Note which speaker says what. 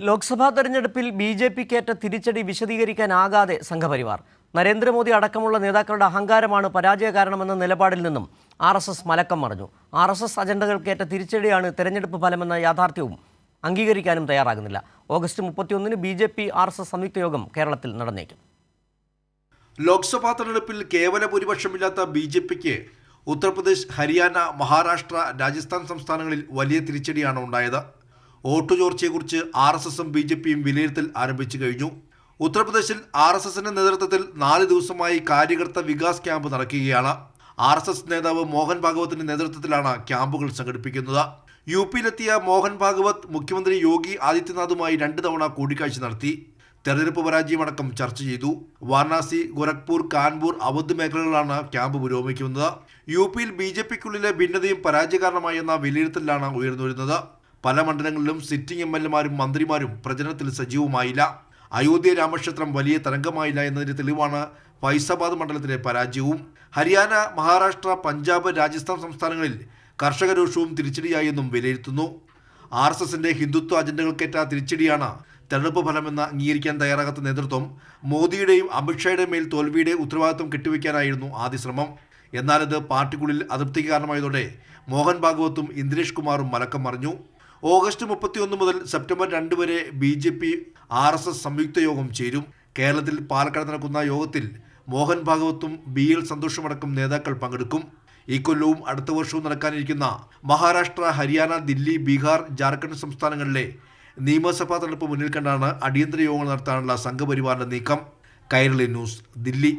Speaker 1: ലോക്സഭാ തെരഞ്ഞെടുപ്പിൽ ബി.ജെ.പിക്കേറ്റ തിരിച്ചടി വിശദീകരിക്കാനാകാതെ സംഘപരിവാർ. നരേന്ദ്രമോദി അടക്കമുള്ള നേതാക്കളുടെ അഹങ്കാരമാണ് പരാജയ കാരണമെന്ന നിലപാടിൽ നിന്നും ആർ.എസ്.എസ് മലക്കം മറിഞ്ഞു. ആർ.എസ്.എസ് അജണ്ടകൾക്കേറ്റ തിരിച്ചടിയാണ് തെരഞ്ഞെടുപ്പ് ഫലമെന്ന യാഥാർത്ഥ്യവും അംഗീകരിക്കാനും തയ്യാറാകുന്നില്ല. ഓഗസ്റ്റ് 31-ന് ബി.ജെ.പി ആർ.എസ്.എസ് സംയുക്ത യോഗം കേരളത്തിൽ നടന്നേക്കും.
Speaker 2: ലോക്സഭാ തെരഞ്ഞെടുപ്പിൽ കേവല ഭൂരിപക്ഷമില്ലാത്ത ബി.ജെ.പിക്ക് ഉത്തർപ്രദേശ്, ഹരിയാന, മഹാരാഷ്ട്ര, രാജസ്ഥാൻ സംസ്ഥാനങ്ങളിൽ വലിയ തിരിച്ചടിയാണ് ഉണ്ടായത്. വോട്ടു ചോർച്ചയെക്കുറിച്ച് ആർ.എസ്.എസും ബി.ജെ.പിയും വിലയിരുത്തൽ ആരംഭിച്ചു കഴിഞ്ഞു. ഉത്തർപ്രദേശിൽ ആർ.എസ്.എസിന്റെ നേതൃത്വത്തിൽ 4 ദിവസമായി കാര്യകർത്ത വികാസ് ക്യാമ്പ് നടക്കുകയാണ്. ആർ.എസ്.എസ് നേതാവ് മോഹൻ ഭാഗവത്തിന്റെ നേതൃത്വത്തിലാണ് ക്യാമ്പുകൾ സംഘടിപ്പിക്കുന്നത്. യു.പിയിലെത്തിയ മോഹൻ ഭാഗവത് മുഖ്യമന്ത്രി യോഗി ആദിത്യനാഥുമായി 2 തവണ കൂടിക്കാഴ്ച നടത്തി. തെരഞ്ഞെടുപ്പ് പരാജയമടക്കം ചർച്ച ചെയ്തു. വാരണാസി, ഗോരഖ്പൂർ, കാൺപൂർ, അവധ് മേഖലകളിലാണ് ക്യാമ്പ് പുരോഗമിക്കുന്നത്. യു.പിയിൽ ബി.ജെ.പിക്കുള്ളിലെ ഭിന്നതയും പരാജയകാരണമായെന്ന വിലയിരുത്തലാണ് ഉയർന്നുവരുന്നത്. പല മണ്ഡലങ്ങളിലും സിറ്റിംഗ് എം.എൽ.എമാരും മന്ത്രിമാരും പ്രചരണത്തിൽ സജീവമായില്ല. അയോധ്യ രാമക്ഷേത്രം വലിയ തരംഗമായില്ല എന്നതിന്റെ തെളിവാണ് ഫൈസാബാദ് മണ്ഡലത്തിലെ പരാജയവും. ഹരിയാന, മഹാരാഷ്ട്ര, പഞ്ചാബ്, രാജസ്ഥാൻ സംസ്ഥാനങ്ങളിൽ കർഷക രോഷവും തിരിച്ചടിയായെന്നും വിലയിരുത്തുന്നു. ആർ.എസ്.എസിന്റെ ഹിന്ദുത്വ അജണ്ടകൾക്കേറ്റ തിരിച്ചടിയാണ് തെരഞ്ഞെടുപ്പ് ഫലമെന്ന് അംഗീകരിക്കാൻ തയ്യാറാകാത്ത നേതൃത്വം മോദിയുടെയും അമിത്ഷായുടെയും മേൽ തോൽവിയുടെ ഉത്തരവാദിത്വം കെട്ടിവെക്കാനായിരുന്നു ആദ്യ ശ്രമം. എന്നാൽ ഇത് പാർട്ടിക്കുള്ളിൽ അതൃപ്തിക്ക് കാരണമായതോടെ മോഹൻ ഭാഗവത്തും ഇന്ദ്രേഷ് കുമാറും മലക്കം മറിഞ്ഞു. ഓഗസ്റ്റ് 31 മുതൽ സെപ്റ്റംബർ 2 വരെ ബി.ജെ.പി ആർ.എസ്.എസ് സംയുക്ത യോഗം ചേരും. കേരളത്തിൽ പാലക്കാട് നടക്കുന്ന യോഗത്തിൽ മോഹൻ ഭാഗവത്തും ബി.എൽ സന്തോഷമടക്കം നേതാക്കൾ പങ്കെടുക്കും. ഈ കൊല്ലവും അടുത്ത വർഷവും നടക്കാനിരിക്കുന്ന മഹാരാഷ്ട്ര, ഹരിയാന, ദില്ലി, ബീഹാർ, ജാർഖണ്ഡ് സംസ്ഥാനങ്ങളിലെ നിയമസഭാ തെരഞ്ഞെടുപ്പ് മുന്നിൽ കണ്ടാണ് അടിയന്തര യോഗങ്ങൾ നടത്താനുള്ള സംഘപരിവാറിന്റെ നീക്കം. കൈരളി ന്യൂസ്, ദില്ലി.